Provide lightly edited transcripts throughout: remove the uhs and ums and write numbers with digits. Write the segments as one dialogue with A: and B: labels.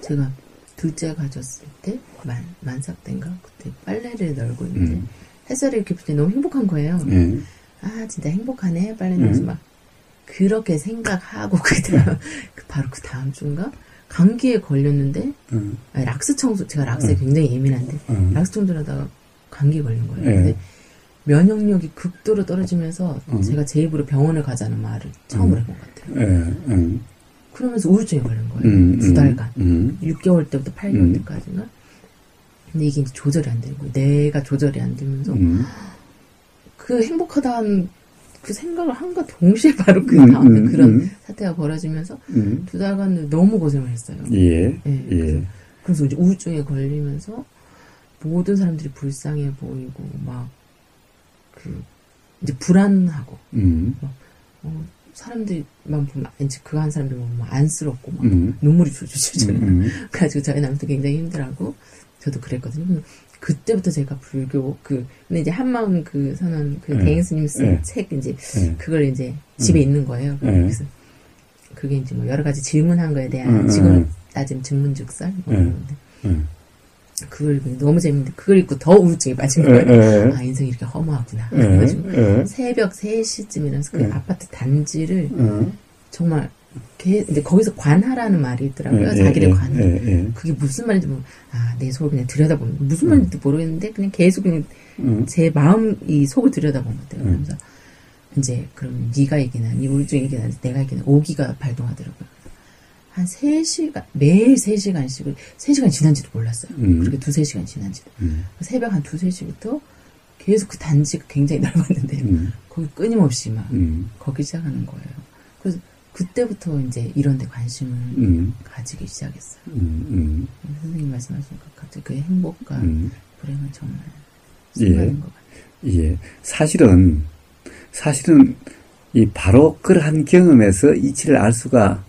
A: 제가 둘째 가졌을 때 만삭 때인가 그때 빨래를 널고 있는데 햇살이 이렇게 붙을 때 너무 행복한 거예요. 아 진짜 행복하네 빨래 널지 막 그렇게 생각하고 바로 그 다음 주인가 감기에 걸렸는데 아니, 락스 청소 제가 락스에 굉장히 예민한데 락스 청소를 하다가 감기에 걸린 거예요. 근데 면역력이 극도로 떨어지면서 제가 제 입으로 병원을 가자는 말을 처음으로 해본 것 같아요. 그러면서 우울증에 걸린 거예요. 2달간. 6개월 때부터 8개월 때까지인가. 근데 이게 이제 조절이 안 되고 내가 조절이 안 되면서 그 행복하다는 그 생각을 한과 동시에 바로 그 다음에 그런 사태가 벌어지면서 2달간 너무 고생을 했어요. 그래서 이제 우울증에 걸리면서 모든 사람들이 불쌍해 보이고 막 이제 불안하고 사람들만 보면 이제 그 한 사람들 보면 안쓰럽고 막 눈물이 줄줄 그래가지고 저희 남편도 굉장히 힘들어하고 저도 그랬거든요. 그때부터 제가 불교 근데 이제 한마음 그 선언 대행 스님 쓴 책 이제 그걸 이제 집에 있는 거예요. 그래서 그게 이제 뭐 여러 가지 질문한 거에 대한 지금 따지면 증문즉설 뭐 그런데 그걸 너무 재밌는데 그걸 읽고 더 우울증에 빠진 거예요. 아 인생이 이렇게 허무하구나. 그래가지고 새벽 3시쯤이라서 그 아파트 단지를 정말 이제 거기서 관하라는 말이 있더라고요. 자기를 관하라. 그게 무슨 말인지 내 속을 그냥 들여다보는 무슨 말인지도 모르겠는데 그냥 계속 그냥 제 마음 이 속을 들여다본 것 같아요. 그러면서 이제 그럼 네가 얘기나 네 우울증 얘기나 내가 얘기나 오기가 발동하더라고요. 한 3시간, 매일 3시간씩을, 3시간 지난지도 몰랐어요. 그렇게 2-3시간 지난지도. 새벽 한 2-3시부터 계속 그 단지가 굉장히 넓었는데, 거기 끊임없이 막, 거기 시작하는 거예요. 그래서 그때부터 이제 이런 데 관심을 가지기 시작했어요. 선생님 말씀하신 것 같아요. 그 행복과 불행은 정말 순간인 것 같아요.
B: 예. 사실은, 이 바로 그러한 경험에서 이치를 알 수가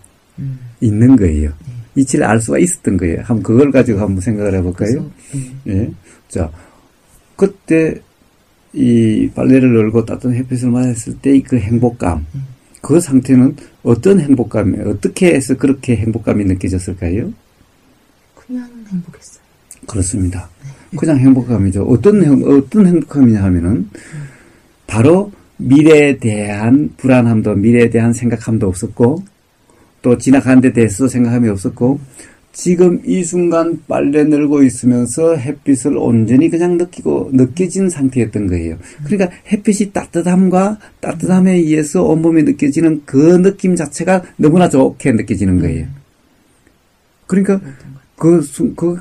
B: 있는 거예요. 이치를 알 수가 있었던 거예요. 한번 그걸 가지고 한번 생각을 해볼까요? 예. 자, 그때 이 빨래를 널고 따뜻한 햇빛을 맞았을 때 그 행복감, 그 상태는 어떤 행복감이, 어떻게 해서 그렇게 행복감이 느껴졌을까요?
A: 그냥 행복했어요.
B: 그렇습니다. 그냥 행복감이죠. 어떤 행복감이냐 하면은 바로 미래에 대한 불안함도, 미래에 대한 생각함도 없었고, 또 지나간 데 대해서 생각함이 없었고 지금 이 순간 빨래 널고 있으면서 햇빛을 온전히 그냥 느껴진 상태였던 거예요. 그러니까 햇빛이 따뜻함에 의해서 온몸에 느껴지는 그 느낌 자체가 너무나 좋게 느껴지는 거예요. 그러니까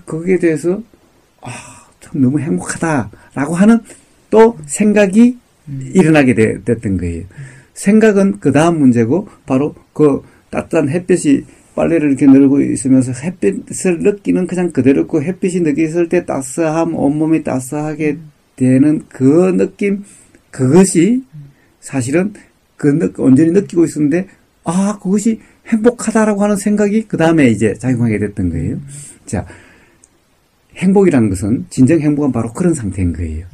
B: 거기에 대해서 참 너무 행복하다라고 하는 또 생각이 일어나게 됐던 거예요. 생각은 그 다음 문제고 바로 따뜻한 햇빛이 빨래를 이렇게 널고 있으면서 햇빛을 느끼는 그냥 그대로고 햇빛이 느껴졌을 때 따스함, 온몸이 따스하게 되는 그 느낌, 그것이 사실은 온전히 느끼고 있었는데, 그것이 행복하다라고 하는 생각이 그 다음에 이제 작용하게 됐던 거예요. 자, 행복이라는 것은, 진정 행복은 바로 그런 상태인 거예요.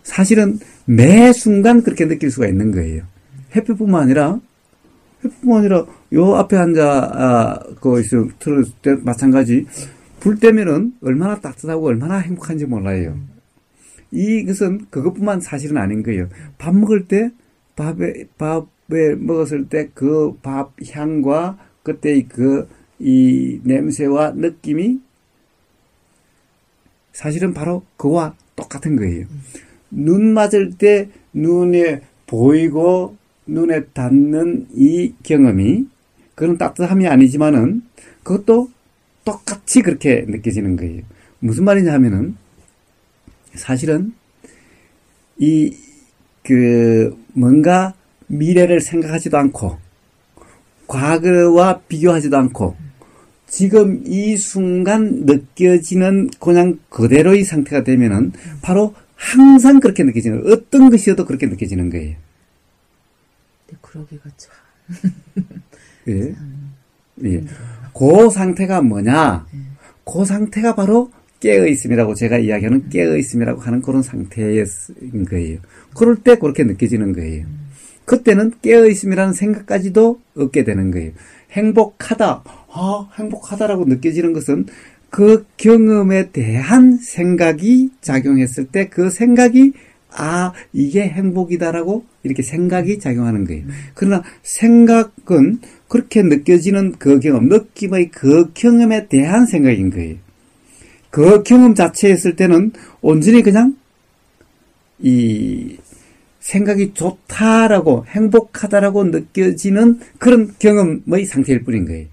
B: 사실은 매 순간 그렇게 느낄 수가 있는 거예요. 햇빛뿐만 아니라 요 앞에 있으면 틀었을 때 마찬가지. 불 때면은 얼마나 따뜻하고 얼마나 행복한지 몰라요. 이것은 그것뿐만 사실은 아닌 거예요. 밥 먹을 때, 밥에 먹었을 때 그 밥 향과 그때 이 냄새와 느낌이 사실은 바로 그와 똑같은 거예요. 눈 맞을 때 눈에 보이고 눈에 닿는 이 경험이 그런 따뜻함이 아니지만은 그것도 똑같이 그렇게 느껴지는 거예요. 무슨 말이냐 하면은 사실은 뭔가 미래를 생각하지도 않고 과거와 비교하지도 않고 지금 이 순간 느껴지는 그냥 그대로의 상태가 되면은 바로 항상 그렇게 느껴지는 어떤 것이어도 그렇게 느껴지는 거예요.
A: 그러기가 참.
B: 예. 예. 그 상태가 뭐냐? 그 상태가 바로 깨어있음이라고 제가 이야기하는 깨어있음이라고 하는 그런 상태인 거예요. 그럴 때 그렇게 느껴지는 거예요. 그때는 깨어있음이라는 생각까지도 얻게 되는 거예요. 행복하다. 행복하다라고 느껴지는 것은 그 경험에 대한 생각이 작용했을 때 그 생각이 이게 행복이다라고 이렇게 생각이 작용하는 거예요. 그러나 생각은 그렇게 느껴지는 그 경험, 느낌의 그 경험에 대한 생각인 거예요. 그 경험 자체였을 때는 온전히 그냥 이 생각이 좋다라고 행복하다라고 느껴지는 그런 경험의 상태일 뿐인 거예요.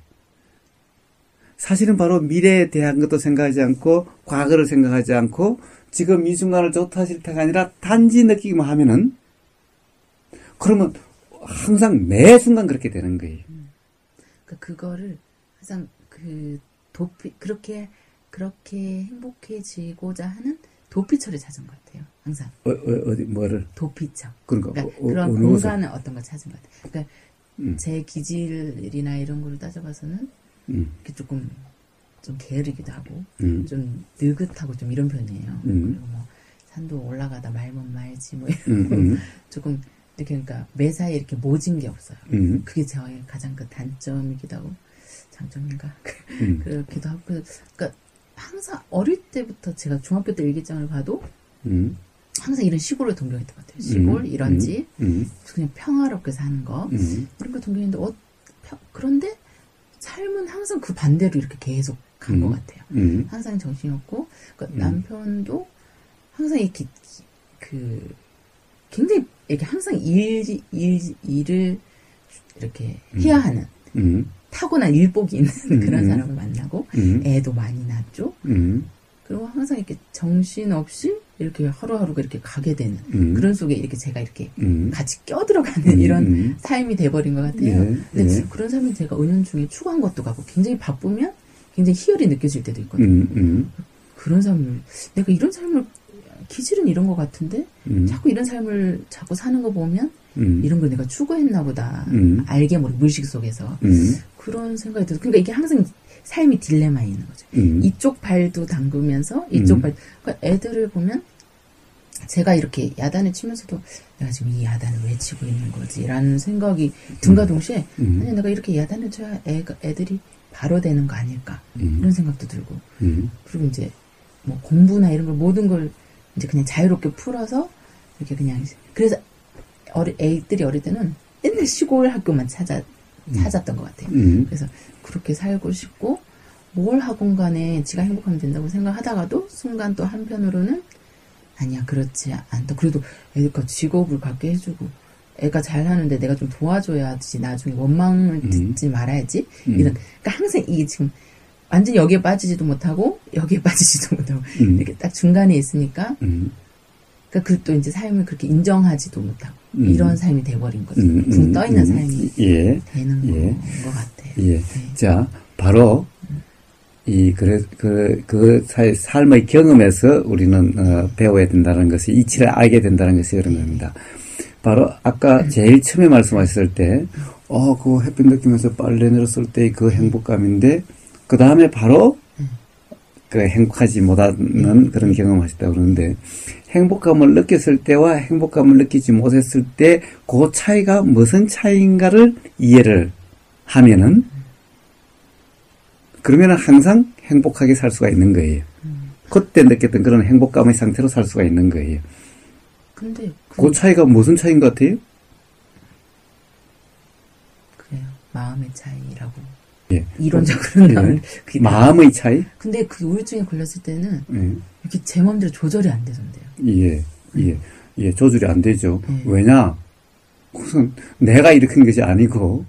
B: 사실은 바로 미래에 대한 것도 생각하지 않고 과거를 생각하지 않고 지금 이 순간을 좋다 싫다가 아니라 단지 느끼기만 하면은 그러면 항상 매 순간 그렇게 되는 거예요.
A: 그거를 항상 그렇게 행복해지고자 하는 도피처를 찾은 것 같아요. 항상.
B: 어디 뭐를?
A: 도피처.
B: 그러니까
A: 그런 공간을 어떤 걸 찾은 것 같아요. 그러니까 제 기질이나 이런 걸 따져봐서는 이렇게 조금 좀 게으르기도 하고 좀 느긋하고 좀 이런 편이에요. 그리고 뭐 산도 올라가다 말면 말지 뭐 이런 조금 이렇게 그러니까 매사에 이렇게 모진 게 없어요. 그게 저의 가장 그 단점이기도 하고 장점인가 그렇기도 하고 그러니까 항상 어릴 때부터 제가 중학교 때 일기장을 봐도 항상 이런 시골을 동경했던 것 같아요. 시골 이런 집 그냥 평화롭게 사는 거 이런 거 동경했는데 그런데 삶은 항상 그 반대로 이렇게 계속 간 것 같아요. 항상 정신이 없고 그러니까 남편도 항상 이렇게 굉장히 이렇게 항상 일을 이렇게 해야 하는 타고난 일복이 있는 그런 사람을 만나고 애도 많이 낳았죠. 그리고 항상 이렇게 정신없이 이렇게 하루하루가 이렇게 가게 되는 그런 속에 이렇게 제가 이렇게 같이 껴들어가는 이런 삶이 돼버린 것 같아요. 근데 그런 삶을 제가 은연중에 추구한 것도 같고 굉장히 바쁘면 굉장히 희열이 느껴질 때도 있거든요. 그런 삶을 내가 이런 삶을 기질은 이런 것 같은데 자꾸 이런 삶을 자꾸 사는 거 보면 이런 걸 내가 추구했나 보다. 알게 모르게 무의식 속에서 그런 생각이 들어요. 그러니까 이게 항상 삶이 딜레마에 있는 거죠. 이쪽 발도 담그면서 이쪽 발. 그러니까 애들을 보면 제가 이렇게 야단을 치면서도 내가 지금 이 야단을 왜 치고 있는 거지? 라는 생각이 든가 동시에 아니 내가 이렇게 야단을 쳐야 애들이 바로 되는 거 아닐까? 이런 생각도 들고 그리고 이제 뭐 공부나 이런 걸 모든 걸 이제 그냥 자유롭게 풀어서 이렇게 그냥 그래서 애들이 어릴 때는 맨날 시골 학교만 찾았던 것 같아요. 그래서 그렇게 살고 싶고 뭘 하건 간에 지가 행복하면 된다고 생각하다가도 순간 또 한편으로는 아니야 그렇지 않다. 그래도 애가 직업을 갖게 해주고 애가 잘하는데 내가 좀 도와줘야지 나중에 원망을 듣지 말아야지. 그러니까 항상 이게 지금 완전 여기에 빠지지도 못하고 여기에 빠지지도 못하고 이렇게 딱 중간에 있으니까 그러니까 그 또 이제 삶을 그렇게 인정하지도 못하고 이런 삶이 돼버린 거죠. 붕 떠있는 삶이 되는 것 같아요.
B: 네. 자, 바로 그 삶의 경험에서 우리는 배워야 된다는 것이 이치를 알게 된다는 것이 그런 겁니다. 바로 아까 제일 처음에 말씀하셨을 때, 그 햇빛 느끼면서 빨래 내렸을 때 그 행복감인데 그 다음에 바로 그 행복하지 못하는 그런 경험을 하셨다고 그러는데 행복감을 느꼈을 때와 행복감을 느끼지 못했을 때 그 차이가 무슨 차이인가를 이해를 하면은 그러면은 항상 행복하게 살 수가 있는 거예요. 그때 느꼈던 그런 행복감의 상태로 살 수가 있는 거예요.
A: 근데
B: 그 차이가 무슨 차이인 것 같아요?
A: 그래요. 마음의 차이라고. 이론적으로는
B: 마음의 차이?
A: 근데 그 우울증에 걸렸을 때는 이렇게 제 마음대로 조절이 안 되던데요.
B: 조절이 안 되죠. 왜냐? 우선 내가 일으킨 것이 아니고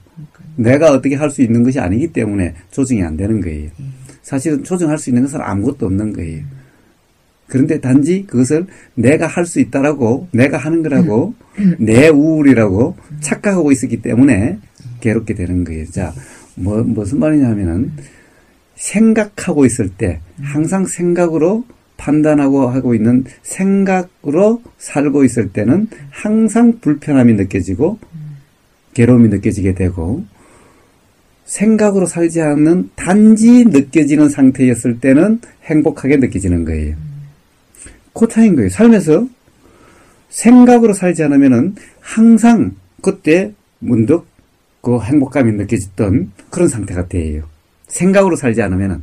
B: 내가 어떻게 할 수 있는 것이 아니기 때문에 조정이 안 되는 거예요. 사실은 조정할 수 있는 것은 아무것도 없는 거예요. 그런데 단지 그것을 내가 할 수 있다라고 내가 하는 거라고 내 우울이라고 착각하고 있었기 때문에 괴롭게 되는 거예요. 자, 무슨 말이냐면은 생각하고 있을 때 항상 생각으로 판단하고 하고 있는 생각으로 살고 있을 때는 항상 불편함이 느껴지고 괴로움이 느껴지게 되고 생각으로 살지 않는 단지 느껴지는 상태였을 때는 행복하게 느껴지는 거예요. 그 차이인 거예요. 삶에서 생각으로 살지 않으면은 항상 그때 문득 그 행복감이 느껴졌던 그런 상태가 돼요. 생각으로 살지 않으면은.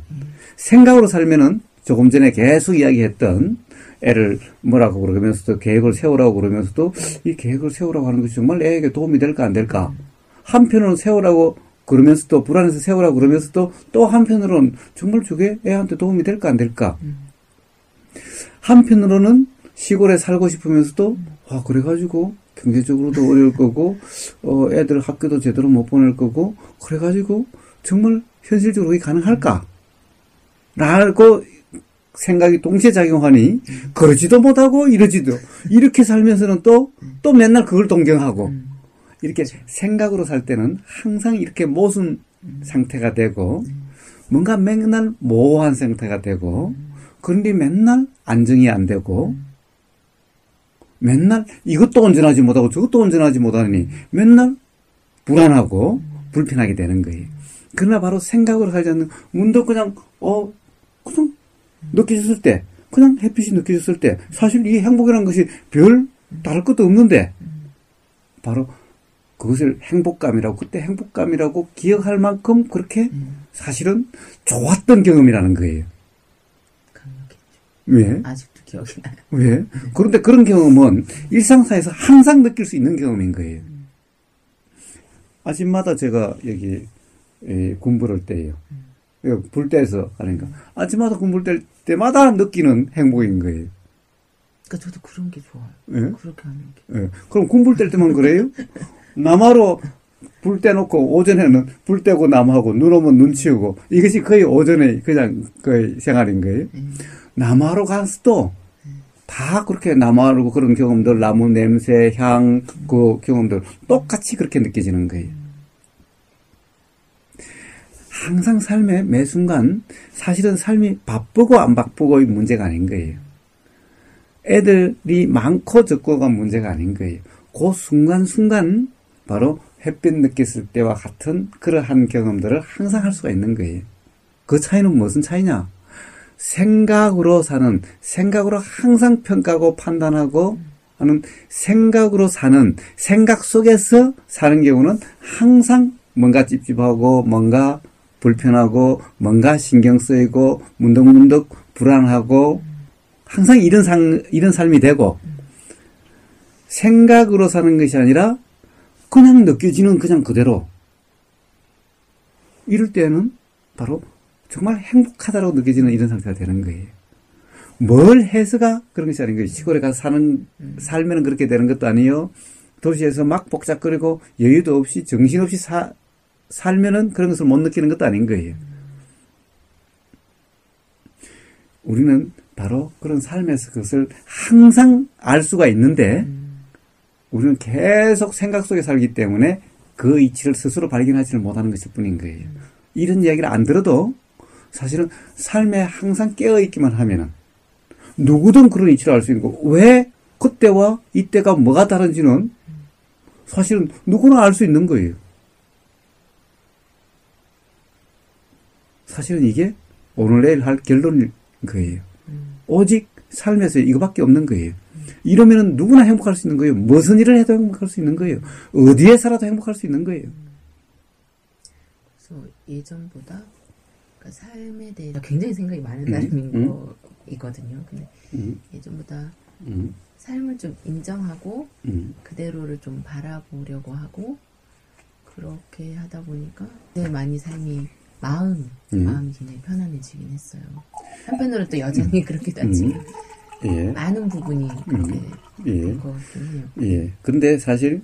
B: 생각으로 살면은 조금 전에 계속 이야기했던 애를 뭐라고 그러면서도 계획을 세우라고 그러면서도 이 계획을 세우라고 하는 것이 정말 애에게 도움이 될까 안 될까. 한편으로는 세우라고 그러면서도 불안해서 세우라고 그러면서도 또 한편으로는 정말 저게 애한테 도움이 될까 안 될까. 한편으로는 시골에 살고 싶으면서도 그래가지고 경제적으로도 어려울 거고 애들 학교도 제대로 못 보낼 거고 그래가지고 정말 현실적으로 그게 가능할까? 라고 생각이 동시에 작용하니 그러지도 못하고 이러지도 이렇게 살면서는 또 맨날 그걸 동경하고 이렇게 생각으로 살 때는 항상 이렇게 모순 상태가 되고 뭔가 맨날 모호한 상태가 되고 그런데 맨날 안정이 안 되고 맨날 이것도 온전하지 못하고 저것도 온전하지 못하니 맨날 불안하고 불편하게 되는 거예요. 그러나 바로 생각으로 살지 않는 문득 그냥 느껴졌을 때 그냥 햇빛이 느껴졌을 때 사실 이 행복이라는 것이 별 다를 것도 없는데 바로 그것을 행복감이라고 그때 행복감이라고 기억할 만큼 그렇게 사실은 좋았던 경험이라는 거예요. 왜?
A: 아직도 기억이 나요.
B: 왜? 그런데 그런 경험은 일상사에서 항상 느낄 수 있는 경험인 거예요. 아침마다 제가 여기 공부를 때요. 불때에서 하니까 아침마다 공부를 뗄 때마다 느끼는 행복인 거예요.
A: 그러니까 저도 그런 게 좋아요.
B: 예?
A: 그렇게 하는 게.
B: 예. 그럼 공부를 뗄 때만 그래요? 남하로 불 떼놓고 오전에는 불 떼고 남하고 눈 오면 눈 치우고 이것이 거의 오전에 그냥 거의 생활인 거예요. 남하로 가서도 다 그렇게 남하로 그런 경험들 나무 냄새 향 그 경험들 똑같이 그렇게 느껴지는 거예요. 항상 삶의 매 순간 사실은 삶이 바쁘고 안 바쁘고의 문제가 아닌 거예요. 애들이 많고 적고가 문제가 아닌 거예요. 그 순간순간 바로 햇빛 느꼈을 때와 같은 그러한 경험들을 항상 할 수가 있는 거예요. 그 차이는 무슨 차이냐? 생각으로 사는, 생각으로 항상 평가하고 판단하고 하는 생각으로 사는, 생각 속에서 사는 경우는 항상 뭔가 찝찝하고 뭔가 불편하고 뭔가 신경 쓰이고 문득문득 불안하고 항상 이런 삶이 되고 생각으로 사는 것이 아니라 그냥 느껴지는 그냥 그대로 이럴 때는 바로 정말 행복하다고 느껴지는 이런 상태가 되는 거예요. 뭘 해서가 그런 것이 아닌 거예요. 시골에 가서 살면 그렇게 되는 것도 아니에요. 도시에서 막 복잡거리고 여유도 없이 정신없이 살면은 그런 것을 못 느끼는 것도 아닌 거예요. 우리는 바로 그런 삶에서 그것을 항상 알 수가 있는데 우리는 계속 생각 속에 살기 때문에 그 이치를 스스로 발견하지를 못하는 것일 뿐인 거예요. 이런 이야기를 안 들어도 사실은 삶에 항상 깨어있기만 하면은 누구든 그런 이치를 알 수 있는 거고 왜 그때와 이때가 뭐가 다른지는 사실은 누구나 알 수 있는 거예요. 사실은 이게 오늘 내일 할 결론인 거예요. 오직 삶에서 이거밖에 없는 거예요. 이러면은 누구나 행복할 수 있는 거예요. 무슨 일을 해도 행복할 수 있는 거예요. 어디에 살아도 행복할 수 있는 거예요.
A: 그래서 예전보다 그러니까 삶에 대해서 굉장히 생각이 많은 사람인 거거든요. 근데 예전보다 삶을 좀 인정하고 그대로를 좀 바라보려고 하고 그렇게 하다 보니까 되게 많이 삶이 마음이 굉장히 편안해지긴 했어요. 한편으로는 또 여전히 그렇기도 하지만
B: 예.
A: 많은 부분이 그렇게 된 것 같긴 해요.
B: 예. 근데 사실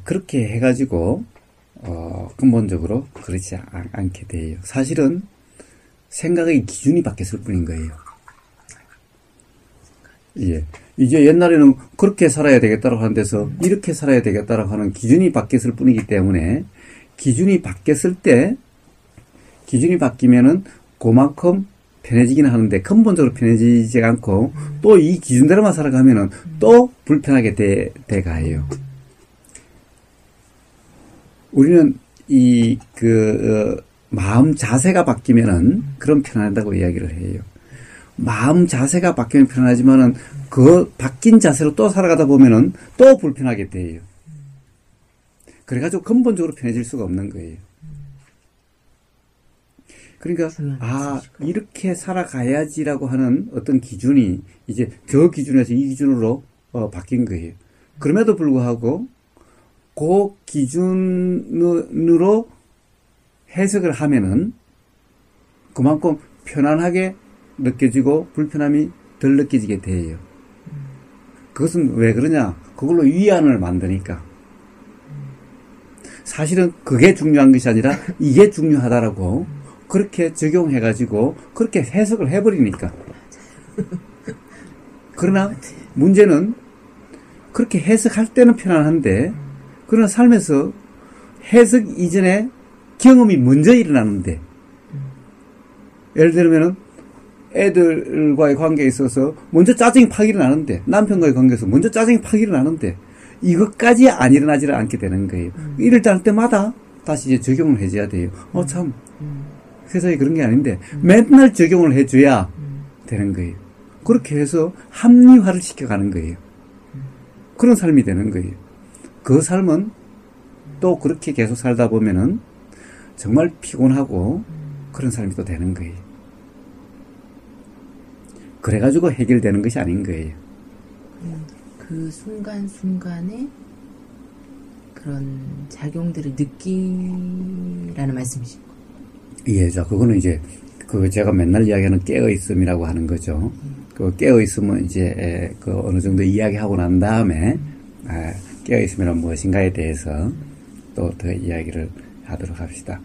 B: 그렇게 해가지고 근본적으로 그렇지 않게 돼요. 사실은 생각의 기준이 바뀌었을 뿐인 거예요. 예. 이제 옛날에는 그렇게 살아야 되겠다라고 하는 데서 이렇게 살아야 되겠다라고 하는 기준이 바뀌었을 뿐이기 때문에 기준이 바뀌면은 그만큼 편해지긴 하는데 근본적으로 편해지지 않고 또 이 기준대로만 살아가면은 또 불편하게 돼가요. 우리는 마음 자세가 바뀌면은 그런 편하다고 이야기를 해요. 마음 자세가 바뀌면 편하지만은 그 바뀐 자세로 또 살아가다 보면은 또 불편하게 돼요. 그래가지고 근본적으로 편해질 수가 없는 거예요. 그러니까 이렇게 살아가야지라고 하는 어떤 기준이 이제 저 기준에서 이 기준으로 바뀐 거예요. 그럼에도 불구하고 그 기준으로 해석을 하면은 그만큼 편안하게 느껴지고 불편함이 덜 느껴지게 돼요. 그것은 왜 그러냐? 그걸로 위안을 만드니까. 사실은 그게 중요한 것이 아니라 이게 중요하다라고 그렇게 적용해가지고 그렇게 해석을 해버리니까. 그러나 문제는 그렇게 해석할 때는 편안한데 그러나 삶에서 해석 이전에 경험이 먼저 일어나는데 예를 들면은 애들과의 관계에 있어서 먼저 짜증이 팍 일어나는데 남편과의 관계에서 먼저 짜증이 팍 일어나는데 이것까지 안 일어나지를 않게 되는 거예요. 이럴 때마다 다시 이제 적용을 해줘야 돼요. 참 세상에 그런 게 아닌데 맨날 적용을 해줘야 되는 거예요. 그렇게 해서 합리화를 시켜가는 거예요. 그런 삶이 되는 거예요. 그 삶은 또 그렇게 계속 살다 보면은 정말 피곤하고 그런 삶이 또 되는 거예요. 그래가지고 해결되는 것이 아닌 거예요.
A: 그 순간순간에 그런 작용들을 느끼라는 말씀이신 거예요?
B: 예, 자, 그거는 이제, 제가 맨날 이야기하는 깨어있음이라고 하는 거죠. 그 깨어있음은 이제, 어느 정도 이야기하고 난 다음에, 깨어있음이란 무엇인가에 대해서 또 더 이야기를 하도록 합시다.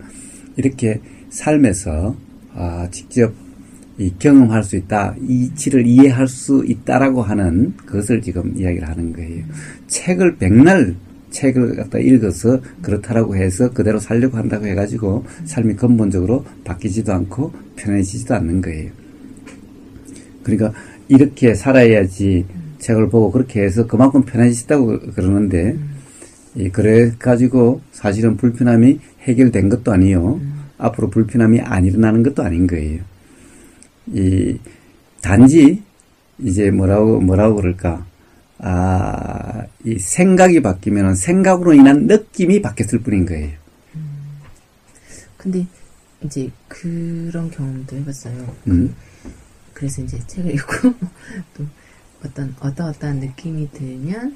B: 이렇게 삶에서, 직접 경험할 수 있다, 이치를 이해할 수 있다라고 하는 그것을 지금 이야기를 하는 거예요. 책을 백날 책을 갖다 읽어서 그렇다라고 해서 그대로 살려고 한다고 해가지고 삶이 근본적으로 바뀌지도 않고 편해지지도 않는 거예요. 그러니까 이렇게 살아야지 책을 보고 그렇게 해서 그만큼 편해지다고 그러는데 그래가지고 사실은 불편함이 해결된 것도 아니요. 앞으로 불편함이 안 일어나는 것도 아닌 거예요. 단지 이제 뭐라고 그럴까? 이 생각이 바뀌면 생각으로 인한 느낌이 바뀌었을 뿐인 거예요.
A: 근데 이제 그런 경험도 해봤어요. 그래서 이제 책을 읽고 또 어떠한 느낌이 들면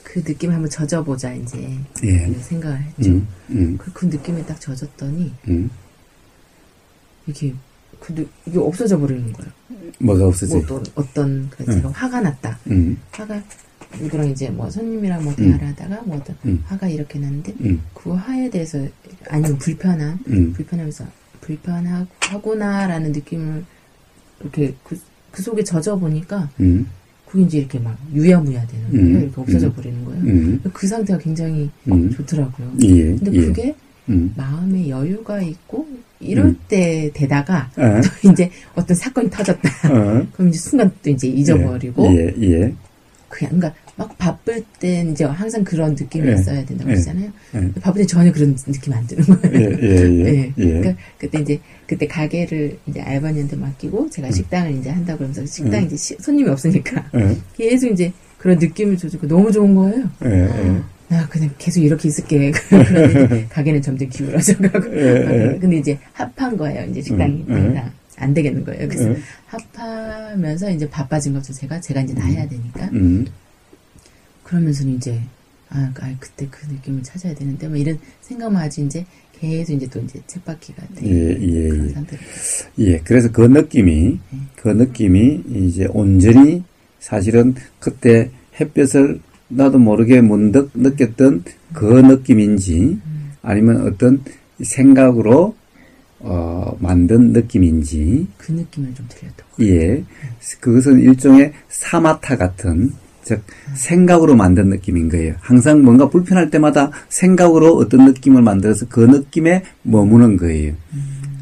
A: 그 느낌을 한번 젖어보자 이제 생각을 했죠. 그 느낌에 딱 젖었더니 이게 없어져 버리는 거예요.
B: 뭐가 없어져?
A: 어떤 제가 화가 났다. 화가 누구랑 이제 손님이랑 대화를 하다가 화가 이렇게 났는데 그 화에 대해서 아니면 불편하면서 불편하구나라는 느낌을 이렇게 그 속에 젖어 보니까 그게 이제 이렇게 막 유야무야 되는 거예요. 이렇게 없어져 버리는 거예요. 그 상태가 굉장히 좋더라고요. 근데 그게 마음에 여유가 있고 이럴 때 되다가 또 이제 어떤 사건이 터졌다. 그럼 이제 순간 또 이제 잊어버리고. 그러니까 막 바쁠 땐 이제 항상 그런 느낌이 있어야 된다고 하잖아요. 바쁠 때 전혀 그런 느낌이 안 드는 거예요. 그러니까 그때 가게를 이제 알바니한테 맡기고 제가 식당을 이제 한다고 그러면서 식당 이제 손님이 없으니까 계속 이제 그런 느낌을 줘주고 너무 좋은 거예요. 나 그냥 계속 이렇게 있을게. 그런데 가게는 점점 기울어져가고. 근데 이제 합한 거예요. 이제 식당이 안 되겠는 거예요. 그래서 합하면서 이제 바빠진 거죠. 제가 이제 다 해야 되니까. 그러면서는 이제 그때 그 느낌을 찾아야 되는데 이런 생각만 하지 이제 계속 이제 또 이제 쳇바퀴가 되는 그런 상태로.
B: 그래서 그 느낌이 이제 온전히 사실은 그때 햇볕을 나도 모르게 문득 느꼈던 그 느낌인지 아니면 어떤 생각으로 만든 느낌인지
A: 그 느낌을 좀 들렸던
B: 그것은 일종의 사마타 같은 즉 생각으로 만든 느낌인 거예요. 항상 뭔가 불편할 때마다 생각으로 어떤 느낌을 만들어서 그 느낌에 머무는 거예요.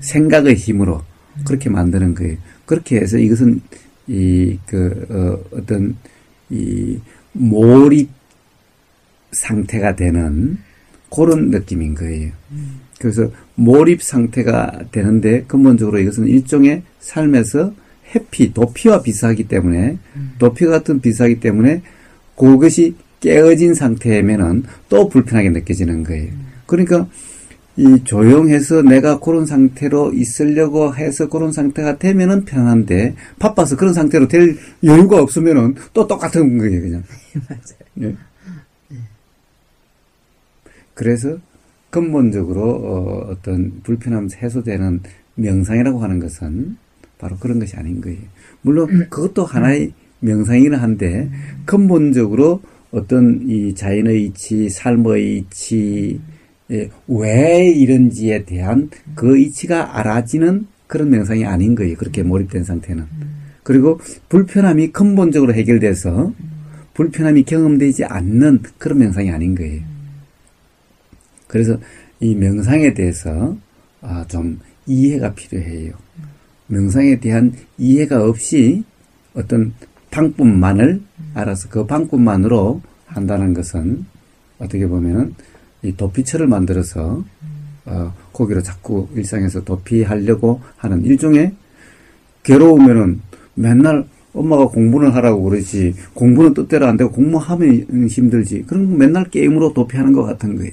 B: 생각의 힘으로 그렇게 만드는 거예요. 그렇게 해서 이것은 어떤 몰입 상태가 되는 그런 느낌인 거예요. 그래서 몰입 상태가 되는데 근본적으로 이것은 일종의 삶에서 도피와 비슷하기 때문에 도피 같은 비슷하기 때문에 그것이 깨어진 상태면은 또 불편하게 느껴지는 거예요. 그러니까 이 조용해서 내가 그런 상태로 있으려고 해서 그런 상태가 되면은 편한데, 바빠서 그런 상태로 될 여유가 없으면은 또 똑같은 거예요, 그냥.
A: 맞아요.
B: 네. 그래서 근본적으로 어떤 불편함 해소되는 명상이라고 하는 것은 바로 그런 것이 아닌 거예요. 물론 그것도 하나의 명상이긴 한데, 근본적으로 어떤 이 자연의 이치, 삶의 이치, 왜 이런지에 대한 그 이치가 알아지는 그런 명상이 아닌 거예요. 그렇게 몰입된 상태는. 그리고 불편함이 근본적으로 해결돼서 불편함이 경험되지 않는 그런 명상이 아닌 거예요. 그래서 이 명상에 대해서 좀 이해가 필요해요. 명상에 대한 이해가 없이 어떤 방법만을 알아서 그 방법만으로 한다는 것은 어떻게 보면은 이 도피처를 만들어서 거기로 자꾸 일상에서 도피하려고 하는 일종의, 괴로우면은 맨날 엄마가 공부는 하라고 그러지 공부는 뜻대로 안 되고 공부하면 힘들지, 그럼 맨날 게임으로 도피하는 것 같은 거예요.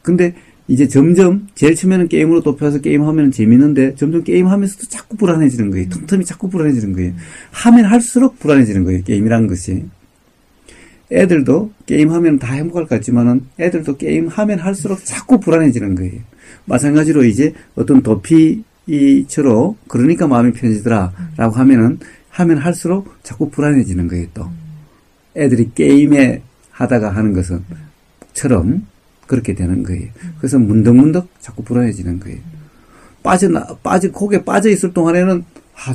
B: 근데 이제 점점 제일 처음에는 게임으로 도피해서 게임하면 재밌는데 점점 게임하면서도 자꾸 불안해지는 거예요. 틈틈이 자꾸 불안해지는 거예요. 하면 할수록 불안해지는 거예요. 게임이라는 것이. 애들도 게임하면 다 행복할 것 같지만은 애들도 게임하면 할수록 자꾸 불안해지는 거예요. 마찬가지로 이제 어떤 도피처럼 그러니까 마음이 편해지더라 라고 하면은 하면 할수록 자꾸 불안해지는 거예요. 또 애들이 게임에 하다가 하는 것은 처럼 그렇게 되는 거예요. 그래서 문득문득 자꾸 불안해지는 거예요. 거기에 빠져 있을 동안에는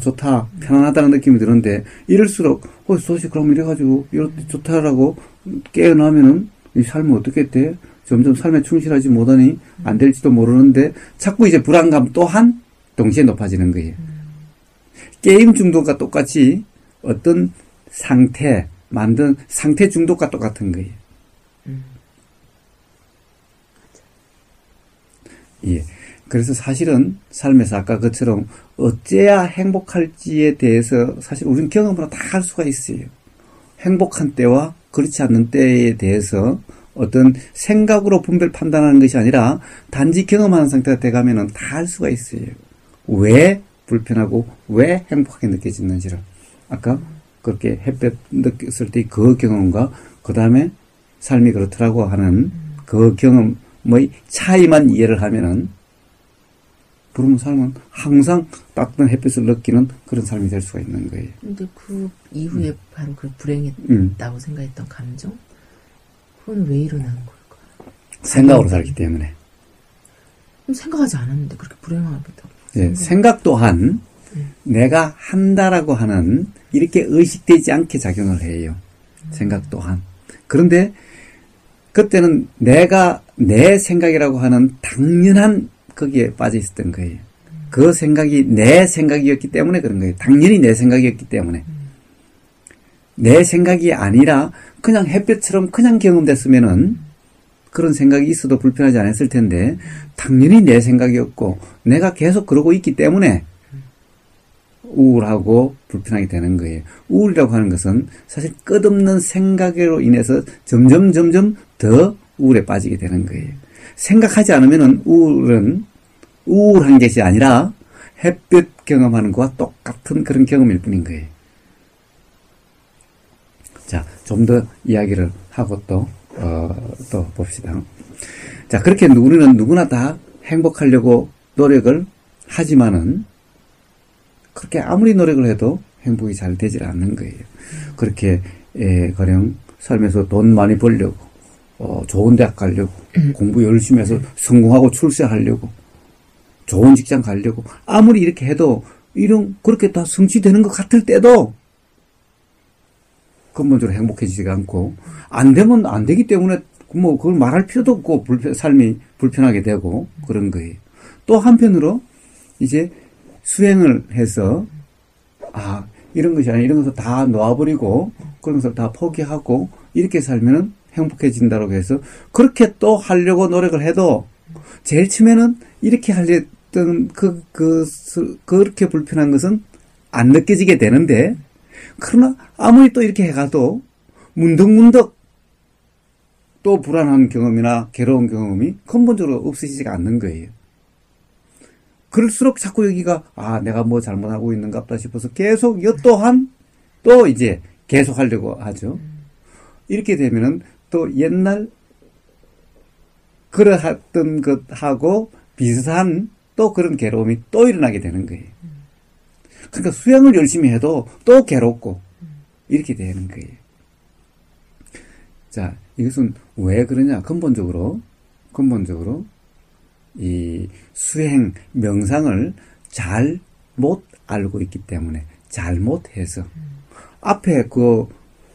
B: 좋다, 편안하다는 느낌이 드는데, 이럴수록, 소식 그럼 이래가지고, 이렇게 좋다라고 깨어나면은, 이 삶은 어떻게 돼? 점점 삶에 충실하지 못하니, 안 될지도 모르는데, 자꾸 이제 불안감 또한 동시에 높아지는 거예요. 게임 중독과 똑같이 어떤 만든 상태 중독과 똑같은 거예요. 예. 그래서 사실은 삶에서 아까 그처럼 어째야 행복할지에 대해서 사실 우리는 경험으로 다 할 수가 있어요. 행복한 때와 그렇지 않는 때에 대해서 어떤 생각으로 분별 판단하는 것이 아니라 단지 경험하는 상태가 돼가면은 다 할 수가 있어요. 왜 불편하고 왜 행복하게 느껴지는지를. 아까 그렇게 햇볕 느꼈을 때 그 경험과 그 다음에 삶이 그렇더라고 하는 그 경험의 차이만 이해를 하면은 그러면 삶은 항상 따뜻한 햇빛을 느끼는 그런 삶이 될 수가 있는 거예요.
A: 근데 그 이후에 바로 그 불행했다고 생각했던 감정? 그건 왜 일어나는 걸까?
B: 생각으로 살기 때문에.
A: 생각하지 않았는데 그렇게 불행하겠다고.
B: 네, 생각 또한 내가 한다라고 하는 이렇게 의식되지 않게 작용을 해요. 생각 또한. 그런데 그때는 내가 내 생각이라고 하는 당연한 거기에 빠져 있었던 거예요. 그 생각이 내 생각이었기 때문에 그런 거예요. 당연히 내 생각이었기 때문에. 내 생각이 아니라 그냥 햇볕처럼 그냥 경험됐으면은 그런 생각이 있어도 불편하지 않았을 텐데 당연히 내 생각이었고 내가 계속 그러고 있기 때문에 우울하고 불편하게 되는 거예요. 우울이라고 하는 것은 사실 끝없는 생각으로 인해서 점점 더 우울에 빠지게 되는 거예요. 생각하지 않으면은 우울한 것이 아니라 햇볕 경험하는 것과 똑같은 그런 경험일 뿐인 거예요. 자, 좀 더 이야기를 하고 또 봅시다. 자, 그렇게 우리는 누구나 다 행복하려고 노력을 하지만은 그렇게 아무리 노력을 해도 행복이 잘 되질 않는 거예요. 그렇게 가령 삶에서 돈 많이 벌려고 좋은 대학 가려고 공부 열심히 해서 성공하고 출세하려고 좋은 직장 가려고 아무리 이렇게 해도 그렇게 다 성취되는 것 같을 때도 근본적으로 행복해지지가 않고 안 되면 안 되기 때문에 그걸 말할 필요도 없고 삶이 불편하게 되고 그런 거예요. 또 한편으로 이제 수행을 해서 이런 것이 아니라 이런 것을 다 놓아버리고 그런 것을 다 포기하고 이렇게 살면은 행복해진다고 해서 그렇게 또 하려고 노력을 해도 제일 처음에는 이렇게 하려던 그렇게 불편한 것은 안 느껴지게 되는데 그러나 아무리 또 이렇게 해가도 문득문득 또 불안한 경험이나 괴로운 경험이 근본적으로 없어지지가 않는 거예요. 그럴수록 자꾸 여기가 내가 뭐 잘못하고 있는가 보다 싶어서 계속 이 또한 또 이제 계속 하려고 하죠. 이렇게 되면은 또 옛날 그러했던 것하고 비슷한 또 그런 괴로움이 또 일어나게 되는 거예요. 그러니까 수행을 열심히 해도 또 괴롭고 이렇게 되는 거예요. 자, 이것은 왜 그러냐? 근본적으로 이 수행, 명상을 잘못 알고 있기 때문에 잘못해서 앞에 그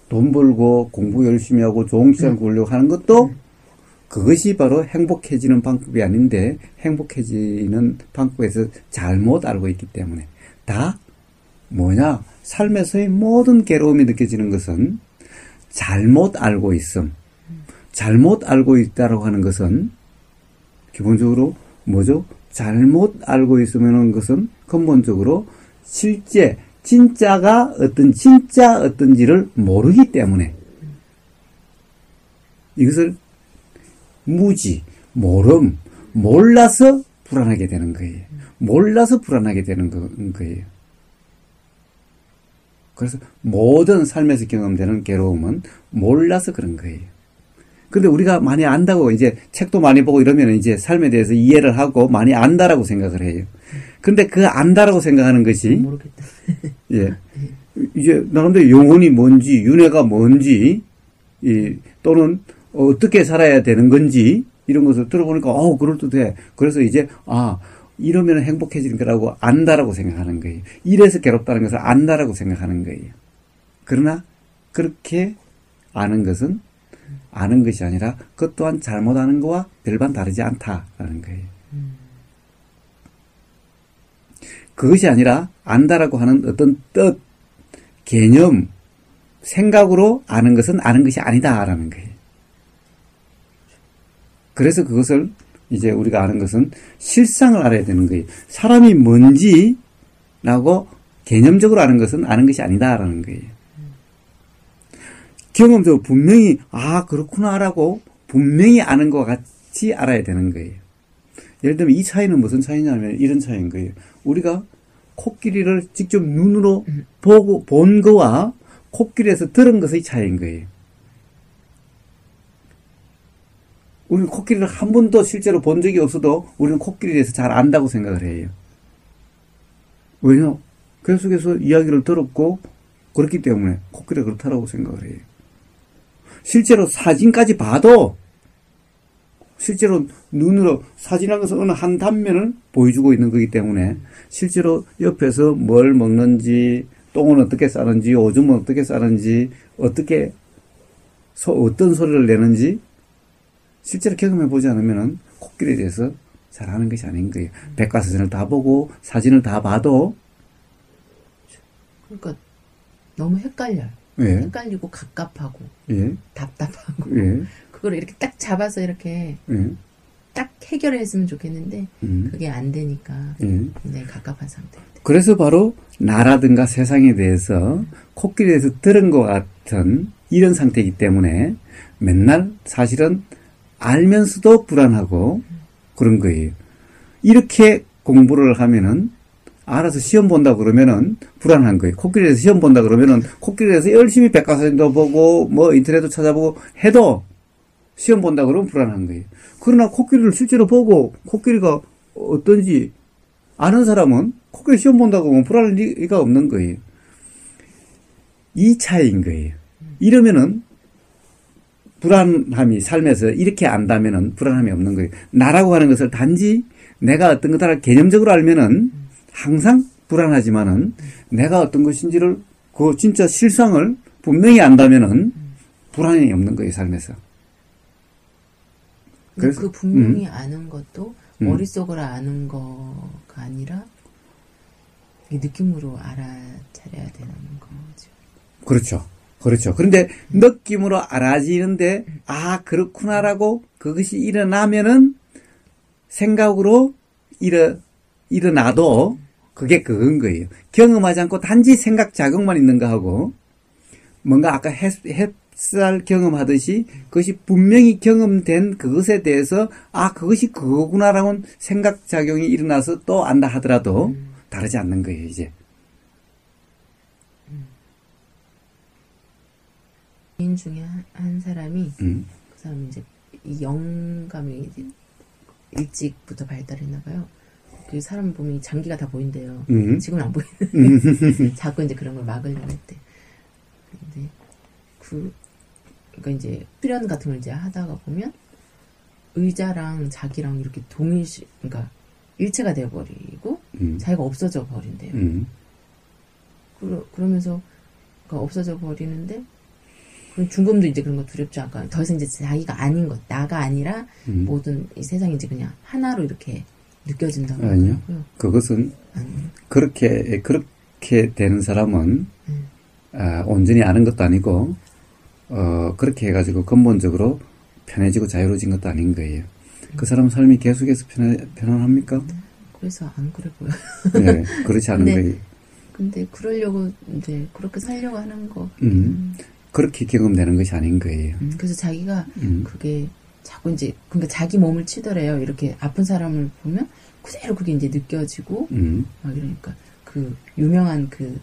B: 돈 벌고 공부 열심히 하고 좋은 시간 구하려고 하는 것도 그것이 바로 행복해지는 방법이 아닌데 행복해지는 방법에서 잘못 알고 있기 때문에 다 뭐냐? 삶에서의 모든 괴로움이 느껴지는 것은 잘못 알고 있음. 잘못 알고 있다라고 하는 것은 기본적으로 뭐죠? 잘못 알고 있으면 것은 근본적으로 실제 진짜가 진짜 어떤지를 모르기 때문에 이것을 무지, 모름, 몰라서 불안하게 되는 거예요. 몰라서 불안하게 되는 거예요. 그래서 모든 삶에서 경험되는 괴로움은 몰라서 그런 거예요. 근데 우리가 많이 안다고 이제 책도 많이 보고 이러면 이제 삶에 대해서 이해를 하고 많이 안다라고 생각을 해요. 근데 그 안다라고 생각하는 것이
A: 모르겠다.
B: 예. 이제 나름대로 영혼이 뭔지, 윤회가 뭔지, 또는 어떻게 살아야 되는 건지 이런 것을 들어보니까 그럴듯해. 그래서 이제 이러면 행복해지는 거라고 안다라고 생각하는 거예요. 이래서 괴롭다는 것을 안다라고 생각하는 거예요. 그러나 그렇게 아는 것은 아는 것이 아니라 그것 또한 잘못 아는 것과 별반 다르지 않다라는 거예요. 그것이 아니라 안다라고 하는 어떤 뜻, 개념, 생각으로 아는 것은 아는 것이 아니다라는 거예요. 그래서 그것을 이제 우리가 아는 것은 실상을 알아야 되는 거예요. 사람이 뭔지라고 개념적으로 아는 것은 아는 것이 아니다라는 거예요. 경험적으로 분명히 그렇구나라고 분명히 아는 것과 같이 알아야 되는 거예요. 예를 들면 이 차이는 무슨 차이냐면 이런 차이인 거예요. 우리가 코끼리를 직접 눈으로 보고 본 거와 코끼리에서 들은 것의 차이인 거예요. 우리는 코끼리를 한 번도 실제로 본 적이 없어도 우리는 코끼리에 대해서 잘 안다고 생각을 해요. 왜냐? 계속해서 이야기를 들었고 그렇기 때문에 코끼리가 그렇다라고 생각을 해요. 실제로 사진까지 봐도 실제로 눈으로 사진한 것은 어느 한 단면을 보여주고 있는 거기 때문에 실제로 옆에서 뭘 먹는지, 똥은 어떻게 싸는지, 오줌은 어떻게 싸는지, 어떤 소리를 내는지 실제로 경험해 보지 않으면 코끼리에 대해서 잘 아는 것이 아닌 거예요. 백과사전을 다 보고 사진을 다 봐도
A: 그러니까 너무 헷갈려요.
B: 예.
A: 헷갈리고 갑갑하고 답답하고 그걸 이렇게 딱 잡아서 이렇게 딱 해결했으면 좋겠는데 그게 안 되니까 굉장히 갑갑한 상태입니다.
B: 그래서 바로 나라든가 세상에 대해서 코끼리에서 들은 것 같은 이런 상태이기 때문에 맨날 사실은 알면서도 불안하고 그런 거예요. 이렇게 공부를 하면은 알아서 시험 본다 그러면은 불안한 거예요. 코끼리에서 시험 본다 그러면은 코끼리에서 열심히 백과사전도 보고 뭐 인터넷도 찾아보고 해도 시험 본다 그러면 불안한 거예요. 그러나 코끼리를 실제로 보고 코끼리가 어떤지 아는 사람은 코끼리 시험 본다고 하면 불안할 리가 없는 거예요. 이 차이인 거예요. 이러면은 불안함이 삶에서 이렇게 안다면은 불안함이 없는 거예요. 나라고 하는 것을 단지 내가 어떤 것을 개념적으로 알면은 항상 불안하지만은 내가 어떤 것인지를 그 진짜 실상을 분명히 안다면은 불안이 없는 거예요, 삶에서.
A: 그래서 그 분명히 아는 것도 머릿속으로 아는 거가 아니라 느낌으로 알아차려야 되는 거죠.
B: 그렇죠. 그렇죠. 그런데 느낌으로 알아지는데 그렇구나라고 그것이 일어나면은 생각으로 일어나도 그게 그건 거예요. 경험하지 않고 단지 생각 자극만 있는 거하고 뭔가 아까 흡살 경험하듯이 그것이 분명히 경험된 그것에 대해서 그것이 그거구나라는 생각작용이 일어나서 또 안다 하더라도 다르지 않는 거예요, 이제.
A: 개인 중에 한 사람이 그 사람이 이제 이 영감이 일찍부터 발달했나 봐요. 그 사람 보면 장기가 다 보인대요. 지금은 안 보이는데 자꾸 이제 그런 걸 막으려고 했대. 근데 그러니까 이제 수련 같은 걸 이제 하다가 보면 의자랑 자기랑 이렇게 그러니까 일체가 되어버리고 자기가 없어져 버린대요. 그러면서 그러니까 없어져 버리는데 그럼 중금도 이제 그런 거 두렵지 않고 더 이상 이제 자기가 아닌 것, 나가 아니라 모든 이 세상이 이제 그냥 하나로 이렇게 느껴진다고
B: 아니요.
A: 하더라고요.
B: 그것은 그렇게 되는 사람은 온전히 아는 것도 아니고 그렇게 해가지고 근본적으로 편해지고 자유로워진 것도 아닌 거예요. 그 사람 삶이 계속해서 편안합니까?
A: 그래서 안 그래 보여.
B: 네, 그렇지 않은 거예요.
A: 근데 그러려고 이제 그렇게 살려고 하는 거.
B: 그렇게 경험되는 것이 아닌 거예요.
A: 그래서 자기가 그게 자꾸 이제 그러니까 자기 몸을 치더래요. 이렇게 아픈 사람을 보면 그대로 그게 이제 느껴지고 막 이러니까 그 유명한 그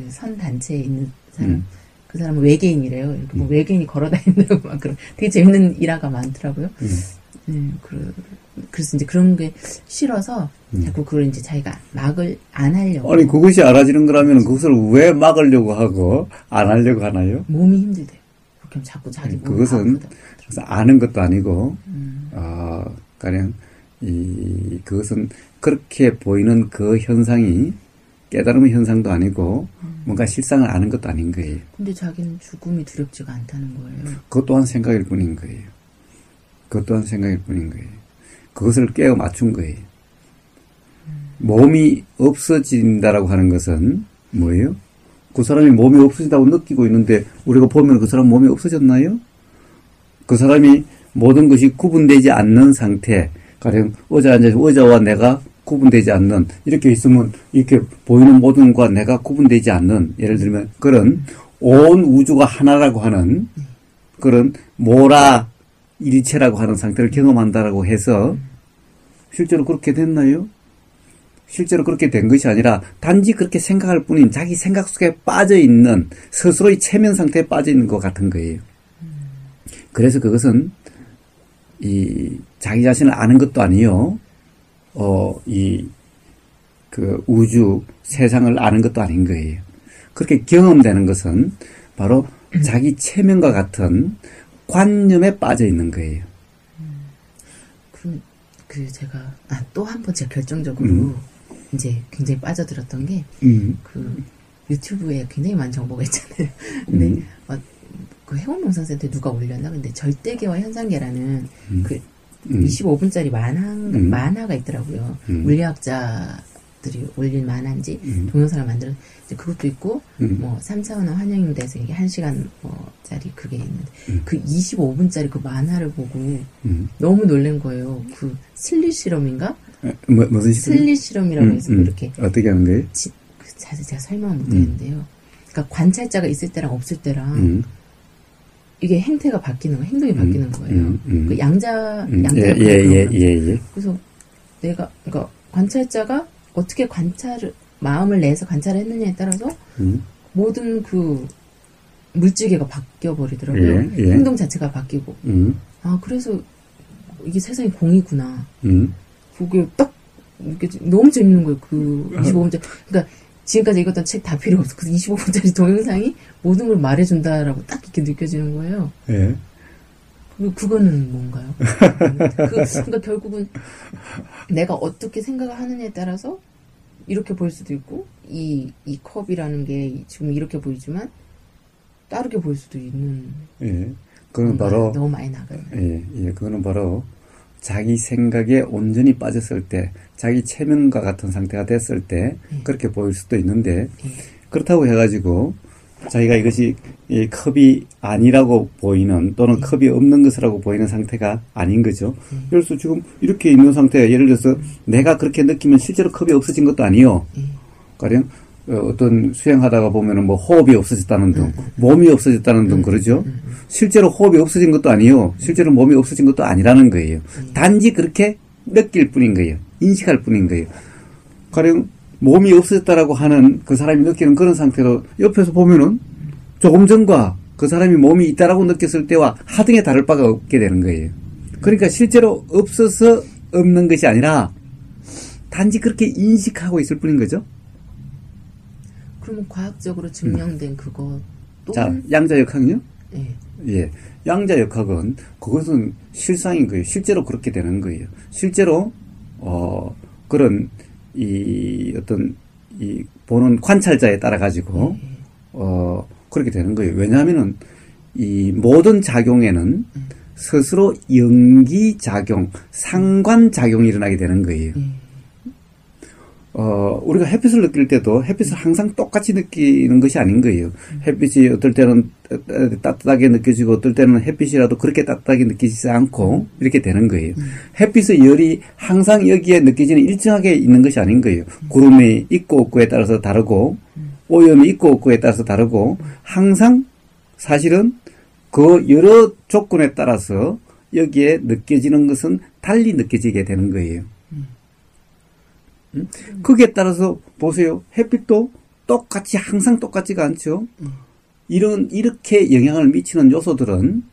A: 선 단체에 있는 사람 그 사람은 외계인이래요. 이렇게 뭐 외계인이 걸어다닌다고 막 그런 되게 재밌는 일화가 많더라고요. 그래서 이제 그런 게 싫어서 자꾸 그걸 이제 자기가 막을 안 하려고.
B: 아니 그것이 알아지는 거라면 그것을 왜 막으려고 하고 안 하려고 하나요?
A: 몸이 힘들대요. 그렇게 하면 자꾸 자기 몸이
B: 그것은 그래서 아는 것도 아니고 가령 그것은 그렇게 보이는 그 현상이 깨달음의 현상도 아니고 뭔가 실상을 아는 것도 아닌 거예요.
A: 근데 자기는 죽음이 두렵지가 않다는 거예요.
B: 그것 또한 생각일 뿐인 거예요. 그것 또한 생각일 뿐인 거예요. 그것을 깨어 맞춘 거예요. 몸이 없어진다라고 하는 것은 뭐예요? 그 사람이 몸이 없어진다고 느끼고 있는데 우리가 보면 그 사람 몸이 없어졌나요? 그 사람이 모든 것이 구분되지 않는 상태, 가령 의자와 내가 구분되지 않는, 이렇게 있으면 이렇게 보이는 모든 것과 내가 구분되지 않는, 예를 들면 그런 온 우주가 하나라고 하는 그런 모라 일체라고 하는 상태를 경험한다라고 해서 실제로 그렇게 됐나요? 실제로 그렇게 된 것이 아니라 단지 그렇게 생각할 뿐인 자기 생각 속에 빠져있는 스스로의 체면 상태에 빠져있는 것 같은 거예요. 그래서 그것은 자기 자신을 아는 것도 아니요. 그 우주, 세상을 아는 것도 아닌 거예요. 그렇게 경험되는 것은 바로 자기 체면과 같은 관념에 빠져 있는 거예요.
A: 그럼 제가 또 한 번 제가 결정적으로 이제 굉장히 빠져들었던 게 그 유튜브에 굉장히 많은 정보가 있잖아요. 근데 그 해운명상센터에 누가 올렸나? 근데 절대계와 현상계라는 그 25분짜리 만화가 있더라고요. 물리학자들이 올린 만화인지 동영상을 만들어 이제 그것도 있고 뭐 3, 4원은 환영입니다 해서 이게 1시간 짜리 그게 있는데 그 25분짜리 그 만화를 보고 너무 놀란 거예요. 그 슬릿 실험인가?
B: 무슨 실험?
A: 슬릿 실험이라고 해서 이렇게
B: 어떻게 하는 거예요?
A: 자세히 제가 설명을 못 하겠는데요. 그러니까 관찰자가 있을 때랑 없을 때랑 이게 행태가 바뀌는 거, 행동이 바뀌는 거예요. 그 양자가 그래서 그러니까 관찰자가 어떻게 마음을 내서 관찰을 했느냐에 따라서 모든 그 물질계가 바뀌어 버리더라고요. 행동 자체가 바뀌고. 그래서 이게 세상이 공이구나. 그게 딱 이게 너무 재밌는 거예요. 그 25분짜리. 그러니까 지금까지 읽었던 책 다 필요 없어. 그 25분짜리 동영상이 모든 걸 말해준다라고 딱 이렇게 느껴지는 거예요.
B: 예.
A: 그거는 뭔가요? 그러니까 결국은 내가 어떻게 생각을 하느냐에 따라서 이렇게 보일 수도 있고, 이 컵이라는 게 지금 이렇게 보이지만, 다르게 보일 수도 있는.
B: 예. 그건 바로.
A: 너무 많이 나가요.
B: 예. 그거는 바로 자기 생각에 온전히 빠졌을 때, 자기 체면과 같은 상태가 됐을 때, 그렇게 보일 수도 있는데, 그렇다고 해가지고, 자기가 이것이 이 컵이 아니라고 보이는 또는 컵이 없는 것이라고 보이는 상태가 아닌 거죠. 예를 들어서 지금 이렇게 있는 상태, 예를 들어서 내가 그렇게 느끼면 실제로 컵이 없어진 것도 아니요. 가령 어떤 수행하다가 보면은 뭐 호흡이 없어졌다는 등, 몸이 없어졌다는 등 그러죠. 실제로 호흡이 없어진 것도 아니요. 실제로 몸이 없어진 것도 아니라는 거예요. 단지 그렇게 느낄 뿐인 거예요. 인식할 뿐인 거예요. 가령 몸이 없어졌다라고 하는 그 사람이 느끼는 그런 상태도 옆에서 보면은 조금 전과 그 사람이 몸이 있다라고 느꼈을 때와 하등에 다를 바가 없게 되는 거예요. 그러니까 실제로 없어서 없는 것이 아니라 단지 그렇게 인식하고 있을 뿐인 거죠.
A: 그러면 과학적으로 증명된 그것도
B: 자, 양자역학은요?
A: 네.
B: 예. 양자역학은 그것은 실상인 거예요. 실제로 그렇게 되는 거예요. 실제로 그런 어떤 보는 관찰자에 따라 가지고 그렇게 되는 거예요. 왜냐하면은 이 모든 작용에는 스스로 연기작용, 상관작용이 일어나게 되는 거예요. 우리가 햇빛을 느낄 때도 햇빛을 항상 똑같이 느끼는 것이 아닌 거예요. 햇빛이 어떨 때는 따뜻하게 느껴지고 어떨 때는 햇빛이라도 그렇게 따뜻하게 느끼지 않고 이렇게 되는 거예요. 햇빛의 열이 항상 여기에 느껴지는 일정하게 있는 것이 아닌 거예요. 구름이 있고 없고에 따라서 다르고 오염이 있고 없고에 따라서 다르고 항상 사실은 그 여러 조건에 따라서 여기에 느껴지는 것은 달리 느껴지게 되는 거예요. 거기에 따라서 보세요. 햇빛도 똑같이 항상 똑같지가 않죠. 이렇게 영향을 미치는 요소들은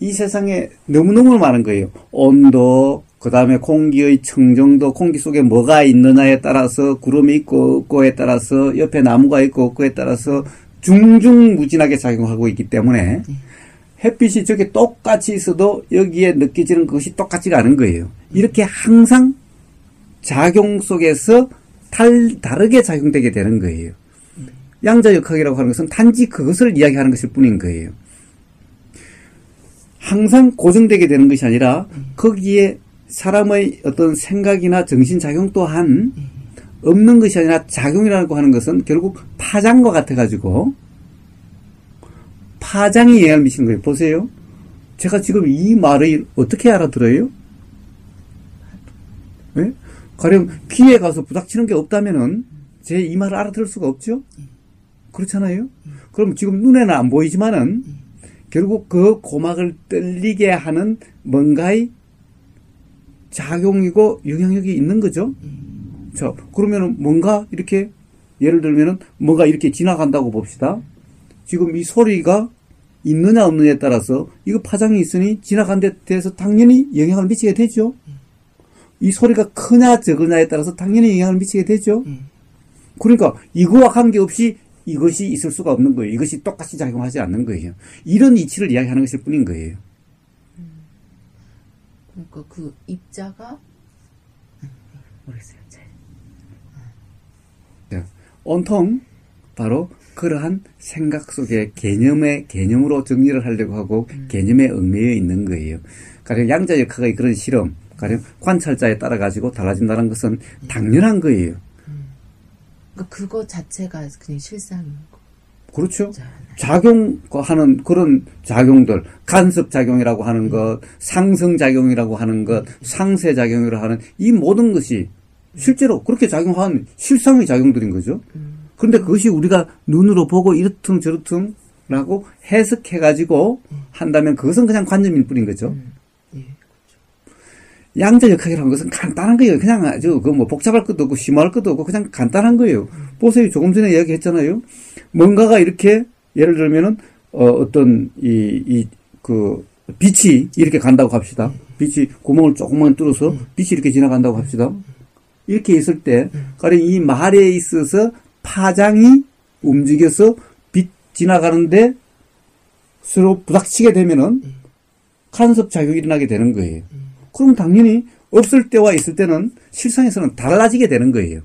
B: 이 세상에 너무너무 많은 거예요. 온도, 그 다음에 공기의 청정도, 공기 속에 뭐가 있느냐에 따라서 구름이 있고 없고에 따라서 옆에 나무가 있고 없고에 따라서 중중무진하게 작용하고 있기 때문에 햇빛이 저게 똑같이 있어도 여기에 느껴지는 것이 똑같지가 않은 거예요. 이렇게 항상 작용 속에서 다르게 작용되게 되는 거예요. 양자역학이라고 하는 것은 단지 그것을 이야기하는 것일 뿐인 거예요. 항상 고정되게 되는 것이 아니라 거기에 사람의 어떤 생각이나 정신작용 또한 없는 것이 아니라 작용이라고 하는 것은 결국 파장과 같아가지고 파장이 영향을 미치는 거예요. 보세요. 제가 지금 이 말을 어떻게 알아들어요? 네? 가령 귀에 가서 부닥치는 게 없다면은 제 이 말을 알아들을 수가 없죠? 그렇잖아요? 그럼 지금 눈에는 안 보이지만은 결국 그 고막을 떨리게 하는 뭔가의 작용이고 영향력이 있는 거죠? 자, 그러면은 뭔가 이렇게 예를 들면은 뭔가 이렇게 지나간다고 봅시다. 지금 이 소리가 있느냐 없느냐에 따라서 이거 파장이 있으니 지나간 데 대해서 당연히 영향을 미치게 되죠. 이 소리가 크냐 적으냐에 따라서 당연히 영향을 미치게 되죠. 그러니까 이거와 관계없이 이것이 있을 수가 없는 거예요. 이것이 똑같이 작용하지 않는 거예요. 이런 이치를 이야기하는 것일 뿐인 거예요.
A: 그러니까 그 입자가 모르겠어요.
B: 자, 온통 바로 그러한 생각 속의 개념으로 정리를 하려고 하고 개념에 얽매여 있는 거예요. 가령 양자역학의 그런 실험, 가령 관찰자에 따라 가지고 달라진다는 것은 당연한 거예요.
A: 그러니까 그거 자체가 그냥 실상인 거.
B: 그렇죠. 작용하는 그런 작용들, 간섭작용이라고 하는 것, 상승작용이라고 하는 것, 상쇄작용이라고 하는 이 모든 것이 실제로 그렇게 작용한 실상의 작용들인 거죠. 그런데 그것이 우리가 눈으로 보고 이렇든 저렇든라고 해석해가지고 한다면 그것은 그냥 관념일 뿐인 거죠. 양자역학이라는 것은 간단한 거예요. 그냥 아주 그 뭐 복잡할 것도 없고 심할 것도 없고 그냥 간단한 거예요. 보세요. 조금 전에 이야기했잖아요. 뭔가가 이렇게 예를 들면은 어떤 그 빛이 이렇게 간다고 합시다. 빛이 구멍을 조금만 뚫어서 빛이 이렇게 지나간다고 합시다. 이렇게 있을 때 가령 이 말에 있어서 파장이 움직여서 빛 지나가는데 서로 부닥치게 되면은 간섭 작용이 일어나게 되는 거예요. 그럼 당연히 없을 때와 있을 때는 실상에서는 달라지게 되는 거예요.